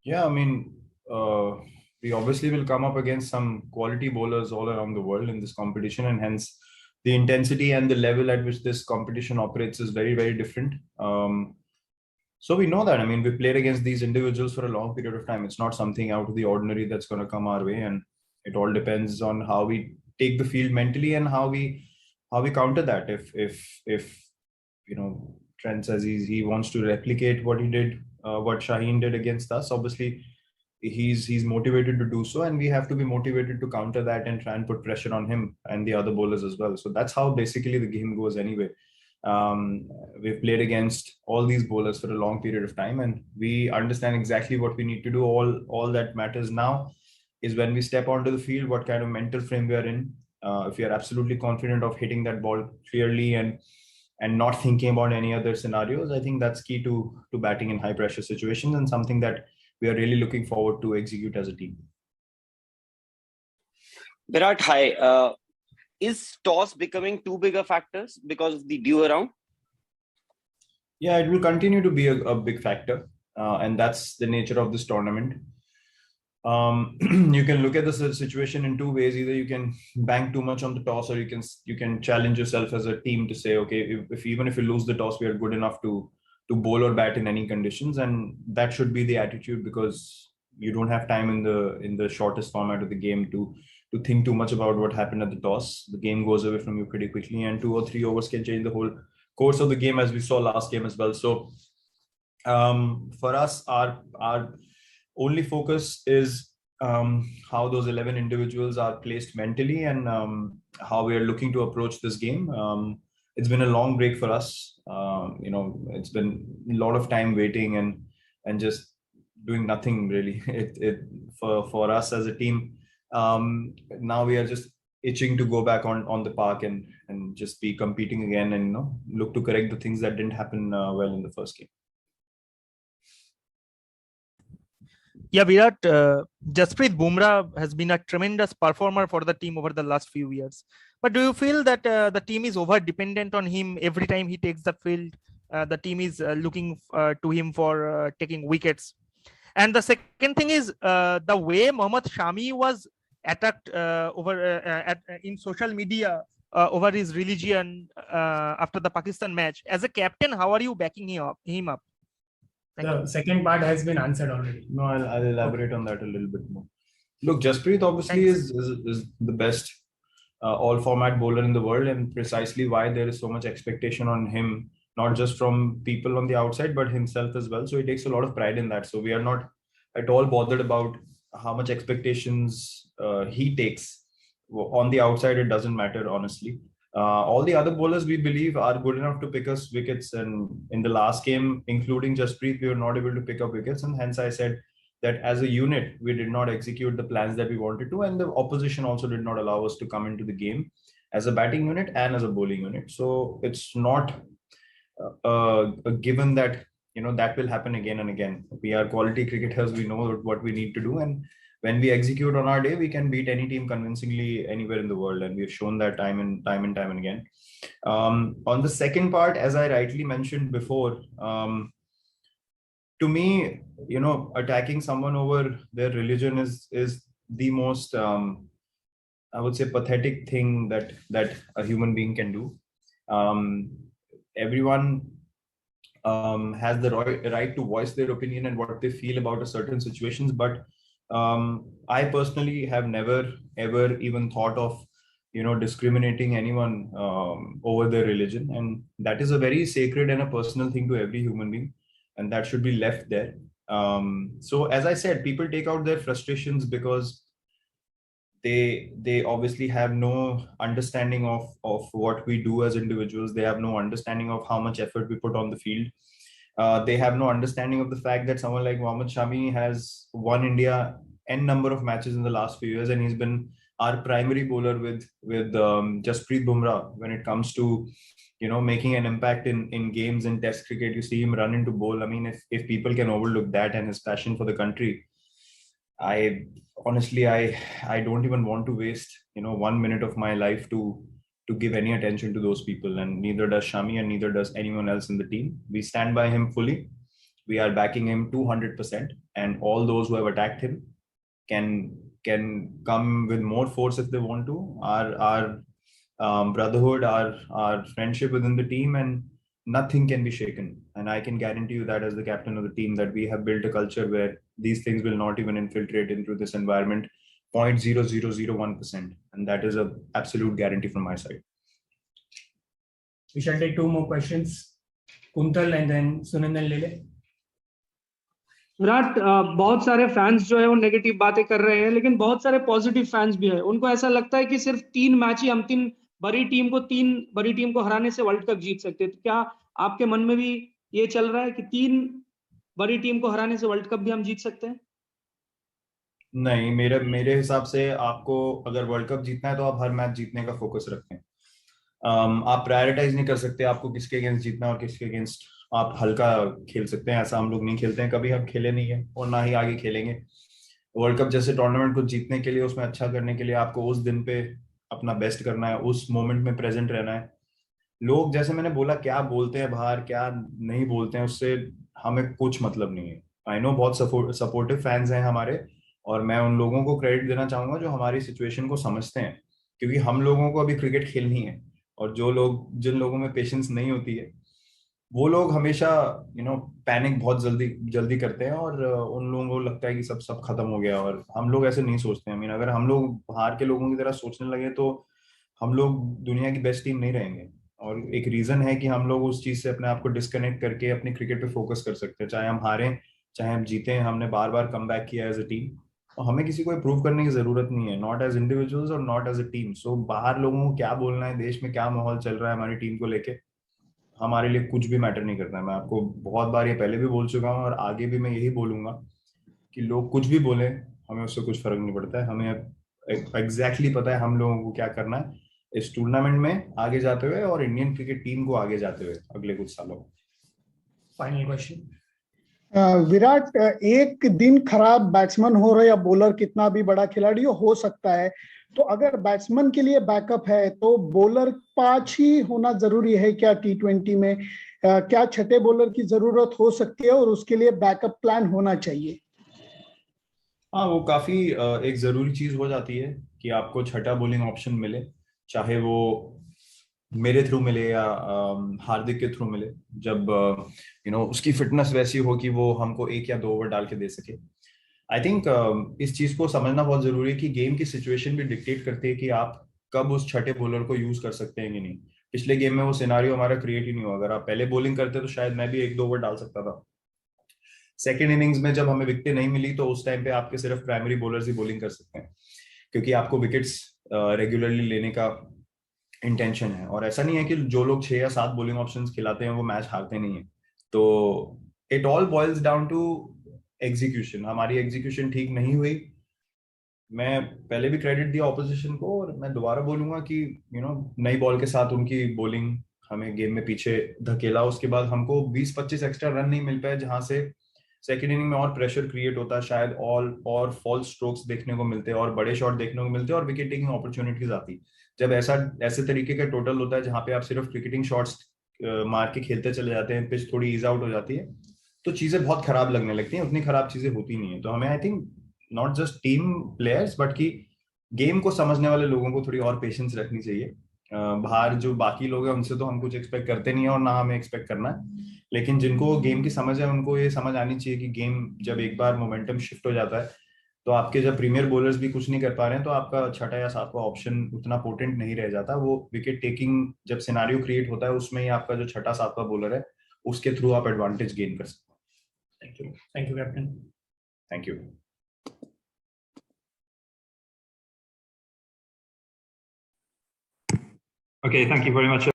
Yeah, I mean, we obviously will come up against some quality bowlers all around the world in this competition, and hence the intensity and the level at which this competition operates is very, very different. So we know that. I mean, we played against these individuals for a long period of time. It's not something out of the ordinary that's going to come our way, and it all depends on how we take the field mentally and how we counter that. If Trent says he wants to replicate what he did, what Shaheen did against us, obviously he's motivated to do so, and we have to be motivated to counter that and try and put pressure on him and the other bowlers as well. So that's how basically the game goes anyway. We've played against all these bowlers for a long period of time, and we understand exactly what we need to do. All that matters now is when we step onto the field, what kind of mental frame we are in. If we are absolutely confident of hitting that ball clearly and not thinking about any other scenarios, I think that's key to batting in high pressure situations, and something that we are really looking forward to execute as a team. Virat, hi. Is toss becoming too big a factor because of the due around? Yeah, it will continue to be a big factor, and that's the nature of this tournament. You can look at the situation in two ways. Either you can bank too much on the toss, or you can challenge yourself as a team to say, okay, if even if you lose the toss, we are good enough to bowl or bat in any conditions, and that should be the attitude, because you don't have time in the shortest format of the game to think too much about what happened at the toss. The game goes away from you pretty quickly, and 2 or 3 overs can change the whole course of the game, as we saw last game as well. So for us, our only focus is how those 11 individuals are placed mentally, and how we are looking to approach this game. It's been a long break for us. It's been a lot of time waiting and just doing nothing really. For us as a team, now we are just itching to go back on the park and just be competing again, and look to correct the things that didn't happen well in the first game. Yeah, Virat, Jasprit Bumrah has been a tremendous performer for the team over the last few years. But do you feel that the team is over dependent on him every time he takes the field? The team is looking to him for taking wickets. And the second thing is the way Mohammad Shami was attacked in social media over his religion after the Pakistan match. As a captain, how are you backing him up? The second part has been answered already. No, I'll elaborate on that a little bit more. Look, Jasprit obviously is the best all format bowler in the world, and precisely why there is so much expectation on him, not just from people on the outside, but himself as well. So he takes a lot of pride in that. So we are not at all bothered about how much expectations he takes. On the outside, it doesn't matter, honestly. All the other bowlers, we believe, are good enough to pick us wickets, and in the last game, including Jasprit, we were not able to pick up wickets, and hence I said that as a unit we did not execute the plans that we wanted to, and the opposition also did not allow us to come into the game as a batting unit and as a bowling unit. So it's not a given that that will happen again and again. We are quality cricketers, we know what we need to do, and when we execute on our day, we can beat any team convincingly anywhere in the world, and we've shown that time and time again. On the second part, as I rightly mentioned before, to me, attacking someone over their religion is the most, I would say, pathetic thing that a human being can do. Everyone has the right to voice their opinion and what they feel about a certain situations, but I personally have never ever even thought of discriminating anyone over their religion, and that is a very sacred and a personal thing to every human being, and that should be left there. So as I said, people take out their frustrations because they obviously have no understanding of what we do as individuals. They have no understanding of how much effort we put on the field. They have no understanding of the fact that someone like Mohammad Shami has won India n number of matches in the last few years, and he's been our primary bowler with Jasprit Bumrah when it comes to making an impact in games in Test cricket. You see him run into bowl. I mean, if people can overlook that and his passion for the country, I honestly I don't even want to waste 1 minute of my life to give any attention to those people, and neither does Shami and neither does anyone else in the team. We stand by him fully. We are backing him 200%, and all those who have attacked him can come with more force if they want to. Our brotherhood, our friendship within the team, and nothing can be shaken. And I can guarantee you that as the captain of the team, that we have built a culture where these things will not even infiltrate into this environment 0.0001%, and that is a absolute guarantee from my side. We shall take 2 more questions. Kuntal and then Sunandan Lele. Virat, बहुत सारे fans जो है वो negative बातें कर रहे हैं, लेकिन बहुत सारे पॉजिटिव फैंस भी है. उनको ऐसा लगता है कि सिर्फ 3 मैच ही हम 3 बड़ी टीम को हराने से वर्ल्ड कप जीत सकते हैं. तो क्या आपके मन में भी ये चल रहा है कि 3 बड़ी टीम को हराने से वर्ल्ड कप भी हम जीत सकते हैं? नहीं, मेरे हिसाब से आपको अगर वर्ल्ड कप जीतना है तो आप हर मैच जीतने का फोकस रखें. आप प्रायोरिटाइज नहीं कर सकते आपको किसके अगेंस्ट जीतना और किसके अगेंस्ट आप हल्का खेल सकते हैं. ऐसा हम लोग नहीं खेलते हैं, कभी हम खेले नहीं है और ना ही आगे खेलेंगे. वर्ल्ड कप जैसे टूर्नामेंट को जीतने के लिए, उसमें अच्छा करने के लिए आपको उस दिन पे अपना बेस्ट करना है, उस मोमेंट में प्रेजेंट रहना है. लोग, जैसे मैंने बोला, क्या बोलते हैं बाहर, क्या नहीं बोलते हैं, उससे हमें कुछ मतलब नहीं है. आई नो बहुत सपोर्टिव फैंस हैं हमारे, और मैं उन लोगों को क्रेडिट देना चाहूंगा जो हमारी सिचुएशन को समझते हैं, क्योंकि हम लोगों को अभी क्रिकेट खेलनी है. और जिन लोगों में पेशेंस नहीं होती है, वो लोग हमेशा पैनिक बहुत जल्दी करते हैं, और उन लोगों को लगता है कि सब खत्म हो गया. और हम लोग ऐसे नहीं सोचते हैं. अगर हम लोग बाहर के लोगों की तरह सोचने लगे तो हम लोग दुनिया की बेस्ट टीम नहीं रहेंगे. और एक रीजन है कि हम लोग उस चीज से अपने आप को डिस्कनेक्ट करके अपनी क्रिकेट पे फोकस कर सकते हैं. चाहे हम हारें, चाहे हम जीतें, हमने बार बार कम बैक किया एज अ टीम, और हमें किसी को प्रूव करने की जरूरत नहीं है, नॉट एज इंडिविजुअल्स और नॉट एज अ टीम. सो बाहर लोगों को क्या बोलना है, देश में क्या माहौल चल रहा है हमारी टीम को लेके, हमारे लिए कुछ भी मैटर नहीं करता है. मैं आपको बहुत बार ये पहले भी बोल चुका हूँ और आगे भी मैं यही बोलूंगा कि लोग कुछ भी बोले, हमें उससे कुछ फर्क नहीं पड़ता है. हमें एग्जैक्टली पता है हम लोगों को क्या करना है इस टूर्नामेंट में आगे जाते हुए, और इंडियन क्रिकेट टीम को आगे जाते हुए अगले कुछ सालों में. Final question. विराट, एक दिन खराब बैट्समैन हो रहा या बॉलर कितना भी बड़ा खिलाड़ी हो सकता है, तो अगर बैट्समैन के लिए बैकअप है तो बॉलर 5 ही होना जरूरी है क्या T20 में? क्या छठे बॉलर की जरूरत हो सकती है और उसके लिए बैकअप प्लान होना चाहिए? हाँ, वो काफी एक जरूरी चीज हो जाती है कि आपको छठा बॉलिंग ऑप्शन मिले, चाहे वो मेरे थ्रू मिले या हार्दिक के थ्रू मिले, जब उसकी फिटनेस वैसी हो कि वो हमको 1 या 2 ओवर डाल के दे सके. आई थिंक इस चीज को समझना बहुत जरूरी है कि गेम की सिचुएशन भी डिक्टेट करती है कि आप कब उस छठे बॉलर को यूज कर सकते हैं कि नहीं. पिछले गेम में वो सिनारियो हमारा क्रिएट ही नहीं हुआ. अगर आप पहले बॉलिंग करते तो शायद मैं भी 1-2 ओवर डाल सकता था. सेकेंड इनिंग्स में जब हमें विकेटें नहीं मिली तो उस टाइम पे आपके सिर्फ प्राइमरी बॉलर्स ही बॉलिंग कर सकते हैं, क्योंकि आपको विकेट्स रेगुलरली लेने का इंटेंशन है. और ऐसा नहीं है कि जो लोग 6 या 7 बॉलिंग ऑप्शंस खिलाते हैं वो मैच हारते नहीं है. तो it all boils down to execution. हमारी एग्जीक्यूशन ठीक नहीं हुई. मैं पहले भी क्रेडिट दिया ऑपोजिशन को, और मैं दोबारा बोलूंगा कि नई बॉल के साथ उनकी बॉलिंग हमें गेम में पीछे धकेला. उसके बाद हमको 20-25 एक्स्ट्रा रन नहीं मिल पाए, जहां से सेकेंड इनिंग में और प्रेशर क्रिएट होता, शायद और फॉल स्ट्रोक्स देखने को मिलते और बड़े शॉट देखने को मिलते और विकेट टेकिंग अपॉर्चुनिटीज आती. जब ऐसे तरीके का टोटल होता है जहां पे आप सिर्फ क्रिकेटिंग शॉट्स मार के खेलते चले जाते हैं, पिच थोड़ी ईज आउट हो जाती है, तो चीजें बहुत खराब लगने लगती हैं. उतनी खराब चीजें होती नहीं है. तो हमें I think not just team players but कि गेम को समझने वाले लोगों को थोड़ी और पेशेंस रखनी चाहिए. बाहर जो बाकी लोग हैं उनसे तो हम कुछ एक्सपेक्ट करते नहीं है और ना हमें एक्सपेक्ट करना है, लेकिन जिनको गेम की समझ है उनको ये समझ आनी चाहिए कि गेम जब एक बार मोमेंटम शिफ्ट हो जाता है तो आपके जब प्रीमियर बॉलर्स भी कुछ नहीं कर पा रहे हैं तो आपका छठा या सातवां ऑप्शन उतना पोटेंट नहीं रह जाता. वो विकेट टेकिंग जब सिनारियो क्रिएट होता है उसमें ही आपका जो छठा सातवां बॉलर है उसके थ्रू आप एडवांटेज गेन कर सकते हैं. Thank you captain. Thank you. Okay, thank you very much.